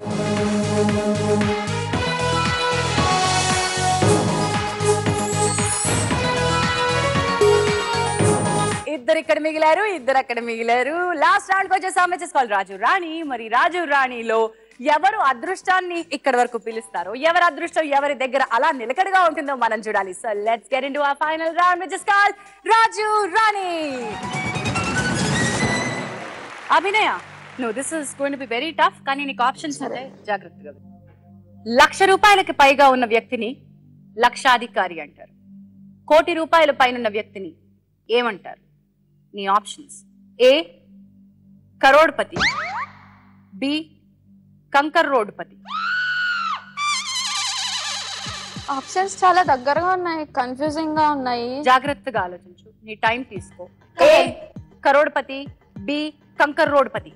ఇద్దరు ఇక్కడ మిగిలారు, ఇద్దరు అక్కడ మిగిలారు. లాస్ట్ రౌండ్ వచ్చేసాం, చేసుకోవాలి రాజు రాణి. మరి రాజు రాణిలో ఎవరు అదృష్టాన్ని ఇక్కడ వరకు పిలుస్తారో, ఎవరి అదృష్టం ఎవరి దగ్గర అలా నిలకడగా ఉంటుందో మనం చూడాలి. So let's get into our final round which is called రాజు రాణి. Abhinaya, no this is going to be very tough, కానీ నీకు ఆప్షన్స్ ఉంటాయి, జాగ్రత్తగా. 1,00,000 రూపాయలకి పైగా ఉన్న వ్యక్తిని లక్షాధికారి అంటారు. 1,00,00,000 రూపాయల పైన వ్యక్తిని ఏమంటారు? నీ ఆప్షన్స్: ఏ కరోడ్పతి, బి కంకర్ రోడ్పతి. ఆప్షన్స్ చాలా దగ్గరగా ఉన్నాయి, కన్ఫ్యూజింగ్ గా ఉన్నాయి. జాగ్రత్తగా ఆలోచించు, నీ టైం తీసుకో. ఏ కరోడ్పతి, బి కంకర్ రోడ్పతి.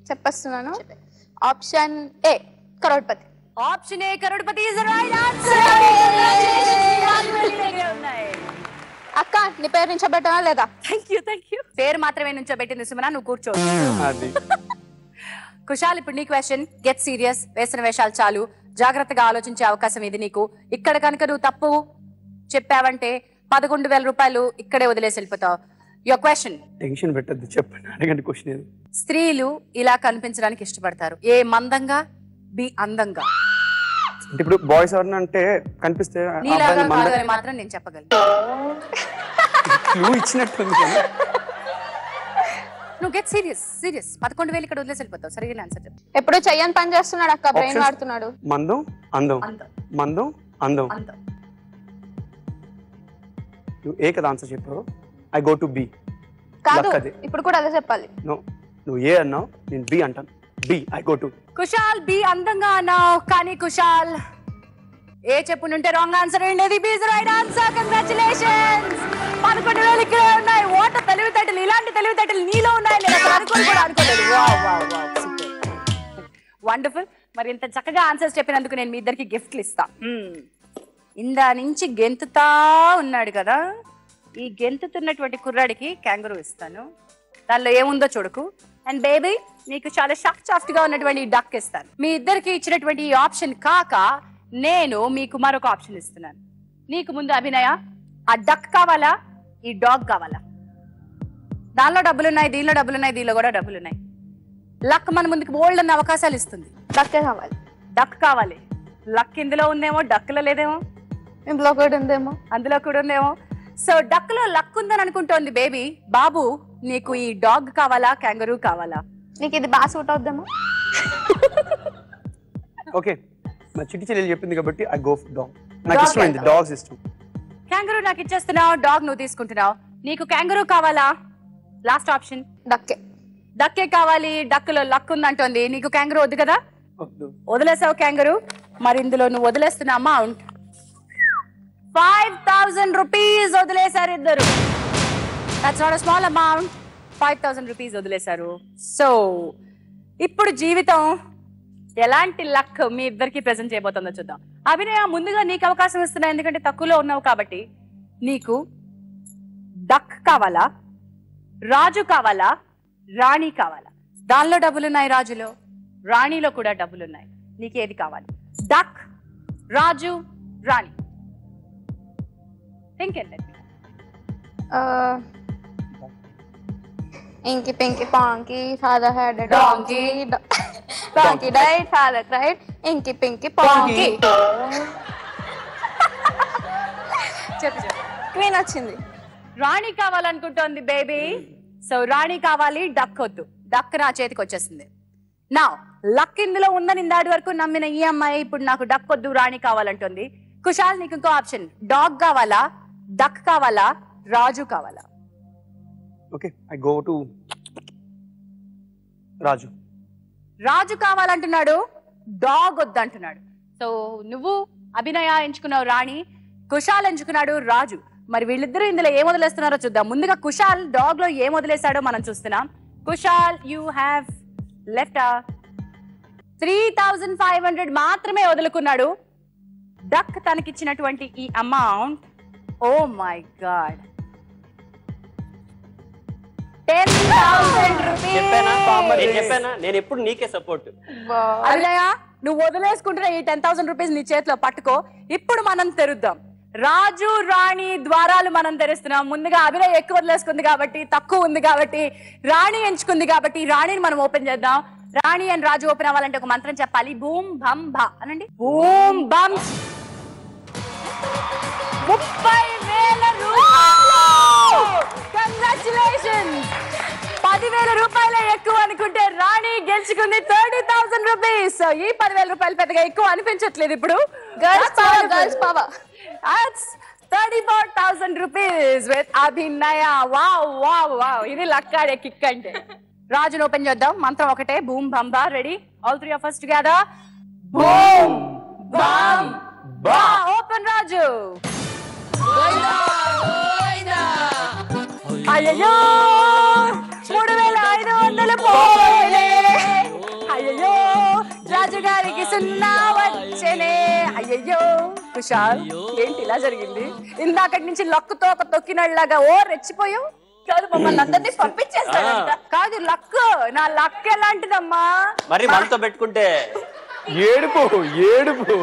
చెప్పేస్తున్నాను, option A crorepati. Option A crorepati is the right answer. అక్క, నీ పేరు నుంచోబెట్టవా లేదా? Thank you. పేరు మాత్రమే నుంచోబెట్టింది సుమన, నువ్వు కూర్చో. కుశాల్, ఇప్పుడు నీ క్వశ్చన్. Get serious. వేసిన వేషాలు చాలు, జాగ్రత్తగా ఆలోచించే అవకాశం ఇది నీకు. ఇక్కడ కనుక నువ్వు తప్పు చెప్పావంటే 11,000 రూపాయలు ఇక్కడే వదిలేసి వెళ్ళిపోతావు. Your question. టెన్షన్ పెట్టద్దు, చెప్పండి, అడగండి క్వశ్చన్. స్త్రీలు ఇలా కనిపించడానికి ఇష్టపడతారు. ఏ మందంగా, బి అందంగా. అంటే ఇప్పుడు బాయ్స్ ఎవరన్నా అంటే కనిపిస్తే నీలాగా కాదు అని మాత్రం నేను చెప్పగలను. క్లూ ఇచ్చినట్టుంది. నువ్వు గెట్ సీరియస్. 11,000 ఇక్కడ వదిలేసి వెళ్ళిపోతావు. సరిగ్గా ఆన్సర్ చెప్పు. ఎప్పుడు చెయ్యని పని చేస్తున్నాడు అక్క, బ్రెయిన్ వాడుతున్నాడు. మందం అందం, మందం అందం. నువ్వు ఏ కదా ఆన్సర్ చెప్పావు? I go to be. కాదు, ఇప్పుడు కూడా అదే చెప్పాలి. నువ్వు ఏ అన్నావు, నేను బి అంటాను. B, I go to. Kushal, B అందంగా అన్నావు, కానీ కుశాల్ ఏ చెప్పునుంటే రాంగ్ ఆన్సర్ ఉండేది. B is the right answer. Congratulations. 11,000 ఇక్కడే ఉన్నాయి. ఓట తెలివితేటలు, ఇలాంటి తెలివితేటలు నీలో ఉన్నాయి. నేను అసలు అనుకోలేదు. వండర్ఫుల్. మరి ఇంత చక్కగా ఆన్సర్స్ చెప్పినందుకు నేను మీ ఇద్దరికి గిఫ్ట్లు ఇస్తా. ఇందా నుంచి గెంతుతా ఉన్నాడు కదా, ఈ గెంతుతున్నటువంటి కుర్రాడికి క్యాంగరూ ఇస్తాను. దానిలో ఏముందో చూడకు. అండ్ బేబీ, నీకు చాలా సాఫ్ట్ గా ఉన్నటువంటి డక్ ఇస్తాను. మీ ఇద్దరికి ఇచ్చినటువంటి ఈ ఆప్షన్ కాక నేను మీకు మరొక ఆప్షన్ ఇస్తున్నాను. నీకు ముందు అభినయ, ఆ డక్ కావాలా, ఈ డాగ్ కావాలా? దానిలో డబ్బులున్నాయి, దీనిలో డబ్బులున్నాయి, దీనిలో కూడా డబ్బులున్నాయి. లక్ మన ముందుకు బోల్డ్ అన్న అవకాశాలు ఇస్తుంది. డక్కే కావాలి. డక్ కావాలి. లక్ ఇందులో ఉందేమో, డక్లో లేదేమో. ఇందులో కూడా ఉందేమో, అందులో కూడా ఉందేమో. సో డక్ లో లక్ ఉందని అనుకుంటోంది బేబీ. బాబు, నీకు ఈ డాగ్ కావాలా, క్యాంగరూ కావాలా? నీకు ఇది బాగా సూట్ అవుద్దేమో. ఓకే, మా చిట్టి చెల్లెలు చెప్పింది కాబట్టి ఐ గో ఫర్ డాగ్. నాకు ఇష్టమైంది, డాగ్స్ ఇష్టం. క్యాంగరూ నాకు ఇచ్చేస్తున్నావు, డాగ్ నువ్వు తీసుకుంటున్నావు. నీకు క్యాంగరూ కావాలా? Last option డక్కే. డక్కే కావాలి. డక్ లో లక్ ఉందంటోంది. నీకు క్యాంగరూ వద్దు కదా, వదిలేసావు క్యాంగరూ. మరి ఇందులో నువ్వు వదిలేస్తున్న అమౌంట్ 5,000 రూపీస్ వదిలేశారు ఇద్దరు. That's not a small amount. 5,000 rupees వదిలేశారు. సో ఇప్పుడు జీవితం ఎలాంటి లక్ మీ ఇద్దరికి ప్రెజెంట్ చేయబోతుందో చూద్దాం. అభినయ, ముందుగా నీకు అవకాశం ఇస్తున్నా, ఎందుకంటే తక్కువలో ఉన్నావు కాబట్టి. నీకు డక్ కావాలా, రాజు కావాలా, రాణి కావాలా? దానిలో డబ్బులున్నాయి, రాజులో, రాణిలో కూడా డబ్బులున్నాయి. నీకు ఏది కావాలి? డక్, రాజు, రాణి. Think and let me. Inky pinky ponky father had a donkey, donkey died, father tried, inky pinky పాంకి. చెప్పు. క్వీన్ వచ్చింది. రాణి కావాలనుకుంటోంది బేబీ. సో రాణి కావాలి, డక్ వద్దు. డక్ నా చేతికి వచ్చేసింది. నా లక్ ఇందులో ఉందని ఇందాటి వరకు నమ్మిన ఈ అమ్మాయి ఇప్పుడు నాకు డక్ వద్దు, రాణి కావాలంటుంది. కుశాల్, నీకు ఇంకో ఆప్షన్. డాగ్ కావాలా, డక్ కావాలా, రాజు కావాలా? ఓకే, ఐ గో టు రాజు. రాజు కావాలంటున్నాడు, డాగ్ వద్దంటున్నాడు. సో నువ్వు అభినయ ఎంచుకున్నావు రాణి, కుశాల్ ఎంచుకున్నాడు రాజు. మరి వీళ్ళిద్దరూ ఇందులో ఏం వదిలేస్తున్నారో చూద్దాం. ముందుగా కుశాల్ డాగ్ లో ఏం వదిలేశాడో మనం చూస్తున్నాం. కుశాల్, యూ హ్యావ్ లెఫ్ట్ 3,500 మాత్రమే వదులుకున్నాడు. డక్ తనకిచ్చినటువంటి ఈ amount, oh my god, 10,000 rupees. చెప్పానా నేను ఎప్పుడు నీకే సపోర్ట్. అభినయ నువ్వు వదిలేసుకుంటున్న ఈ 10,000 రూపీస్ నీ చేతిలో పట్టుకో. ఇప్పుడు మనం తెరుద్దాం. రాజు రాణి ద్వారాలు మనం తెరుస్తున్నాం. ముందుగా అభినయ్ ఎక్కువ వదిలేసుకుంది కాబట్టి, తక్కువ ఉంది కాబట్టి, రాణి ఎంచుకుంది కాబట్టి రాణిని మనం ఓపెన్ చేద్దాం. రాణి అండ్ రాజు ఓపెన్ అవ్వాలంటే ఒక మంత్రం చెప్పాలి. బూమ్ భం భ అనండి. బూమ్ భం. 30,000 రూపాయలు. కంగ్రాచులేషన్స్. 10,000 రూపాయలే ఎక్కువ అనుకుంటే రాణి గెలుచుకుంది 30,000 రూపీస్. ఈ 10,000 రూపాయలు పెద్దగా ఎక్కువ అనిపించట్లేదు ఇప్పుడు. Girls power. That's 34,000 rupees with Abhinaya. Wow, wow, wow. ఇది లక్కాడే కిక్ అంటే. రాజును ఓపెన్ చేద్దాం. మంత్రం ఒకటే. బూమ్ బంబా. Ready? All three of us together. Boom బమ్ బా. ఓపెన్ రాజు. అయ్యో 3,500 పోయినే. అయ్యో రాజు గారికి 0 వచ్చేనే. అయ్యో కుషాల్ ఏంటి ఇలా జరిగింది? ఇందాకటి నుంచి లక్కుతో ఒక తొక్కినలాగా ఓ రెచ్చిపోయావు. కాదు మమ్మల్ని అందరినీ పంపించేస్తాడంట. కాదు లక్. నా లక్ ఎలాంటిదమ్మా? మరి మనతో పెట్టుకుంటే ఏడుపు ఏడుపు.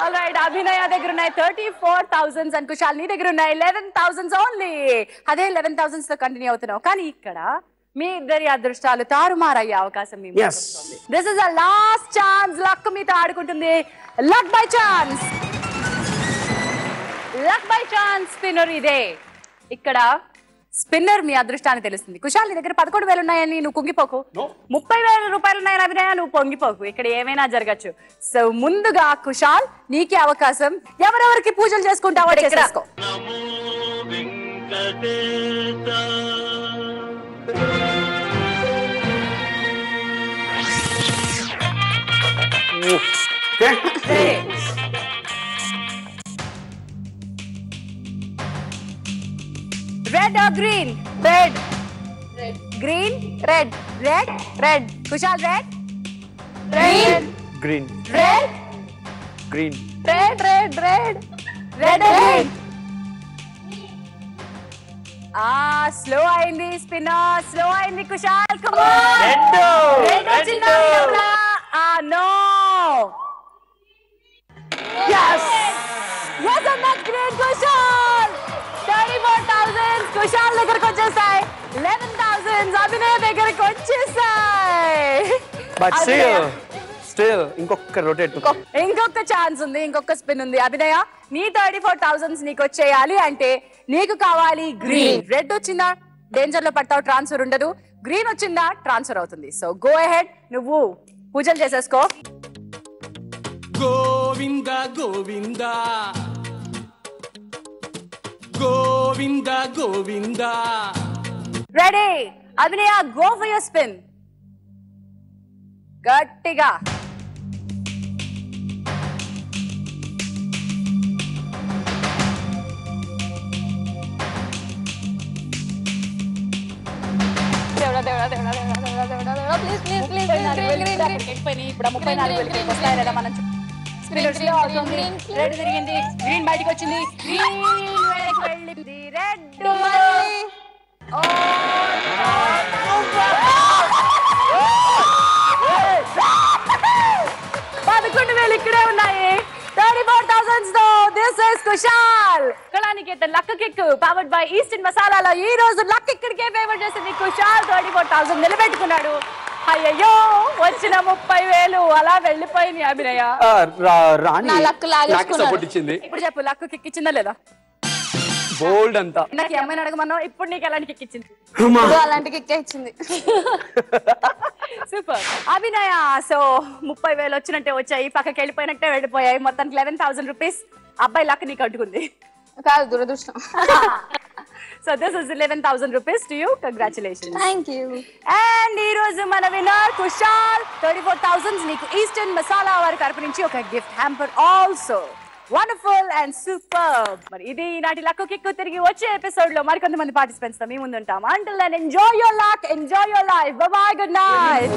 ఆల్రైట్ అభినయ దగ్గర ఉన్నాయి 34,000 అండ్ కుషాల్ నీ దగ్గర ఉన్నాయి 11,000 ఓన్లీ. అదే 11,000 తో కంటిన్యూ అవుతున్నావు. కానీ ఇక్కడ మీ ఇద్దరి అదృష్టాలు తారుమారయ్యే అవకాశం మీ Yes. This is the last chance. Luck మీతో ఆడుకుంటుంది. Luck by chance. Luck by chance spinner ఇదే. ఇక్కడ స్పిన్నర్ మీ అదృష్టాన్ని తెలుస్తుంది. కుషాల్ నీ దగ్గర 11,000 ఉన్నాయని నువ్వు కుంగిపోకు. 30,000 రూపాయలు ఉన్నాయని అభినయ నువ్వు పొంగిపోకు. ఇక్కడ ఏమైనా జరగచ్చు. సో ముందుగా కుషాల్ నీకే అవకాశం. ఎవరెవరికి పూజలు చేసుకుంటావో చేసుకో. Red or green? Red. Green. Red. Red. Red. Kushal red. Green. Green. Red. Green. Red red red red. Green. Slow అయింది స్పిన్నర్. స్లో అయింది కుషాల్. Come on. రెడ్ వచ్చిందా? No. yes wasn't that great Kushal? 34,000 Kushal దగ్గరకు వచ్చేసాయి. 11,000 అభినయ్ దగ్గరకు వచ్చేసాయి. బట్ స్టిల్ ఇంకొక rotate. ఇంకొక chance ఉంది. ఇంకొక స్పిన్ ఉంది. అభినయ నీ 34,000 నీకు వచ్చేయాలి అంటే నీకు కావాలి గ్రీన్. రెడ్ వచ్చిందా డేంజర్ లో పడతావు, ట్రాన్స్ఫర్ ఉండదు. గ్రీన్ వచ్చిందా ట్రాన్స్ఫర్ అవుతుంది. So go ahead. నువ్వు పూజలు చేసేసుకో. Govinda Govinda Govinda Govinda. Ready Abhinay go for your spin. గట్టిగా. దేవుడా దేవుడా దేవుడా దేవుడా దేవుడా దేవుడా దేవుడా ప్లీజ్ ప్లీజ్ ప్లీజ్ ఇప్పుడు 34,000 వస్తాయి కదా మనం. రెడ్ తిరిగింది. గ్రీన్ బయటకు వచ్చింది. గ్రీన్ వెళ్ళింది. రెడ్. 11,000 ఇక్కడే ఉన్నాయి. 34,000 తో this is Kushal. Kalaniketan luck kick powered by Eastern మసాలాలో ఈ రోజు లక్ ఇక్కడికే ఫేవర్ చేసింది. కుషాల్ 34,000 నిలబెట్టుకున్నాడు. అయ్యో వచ్చిన 30,000 అలా వెళ్ళిపోయింది. అభినయ రాణి నా లక్ లాగేసుకున్నాడు. సపోర్ట్ ఇచ్చింది. ఇప్పుడు చెప్పు లక్ కిక్ ఇచ్చిందా లేదా? బోల్డ్ అంతా. నాకు ఈ అమ్మాయిని అడగమన్నావు. ఇప్పుడు నీకు ఎలాంటి కిక్ ఇచ్చింది? అలాంటి కిక్కే ఇచ్చింది. సూపర్ అభినయ. సో 30,000 వచ్చినట్టే వచ్చాయి, పక్కకి వెళ్ళిపోయినట్టే వెళ్ళిపోయాయి. మొత్తానికి 11,000 రూపీస్ అబ్బాయి లక్ నీకు అడ్డుకుంది. కాదు దురదృష్టం. So this is 11,000 rupees to you. Congratulations. Thank you. And ఈ రోజు మన విన్నర్ కుషాల్. 34,000 నీకు ఈస్టర్న్ మసాలా వారి తరపు నుంచి ఒక gift hamper also. Wonderful and super. మరి ఇది ఈనాటి లక్ కిక్. తిరిగి వచ్చే ఎపిసోడ్ లో మరికొంతమంది పార్టిసిపెంట్స్ తో మీ ముందు ఉంటాం. Until then enjoy your luck, enjoy your life. Bye bye, good night.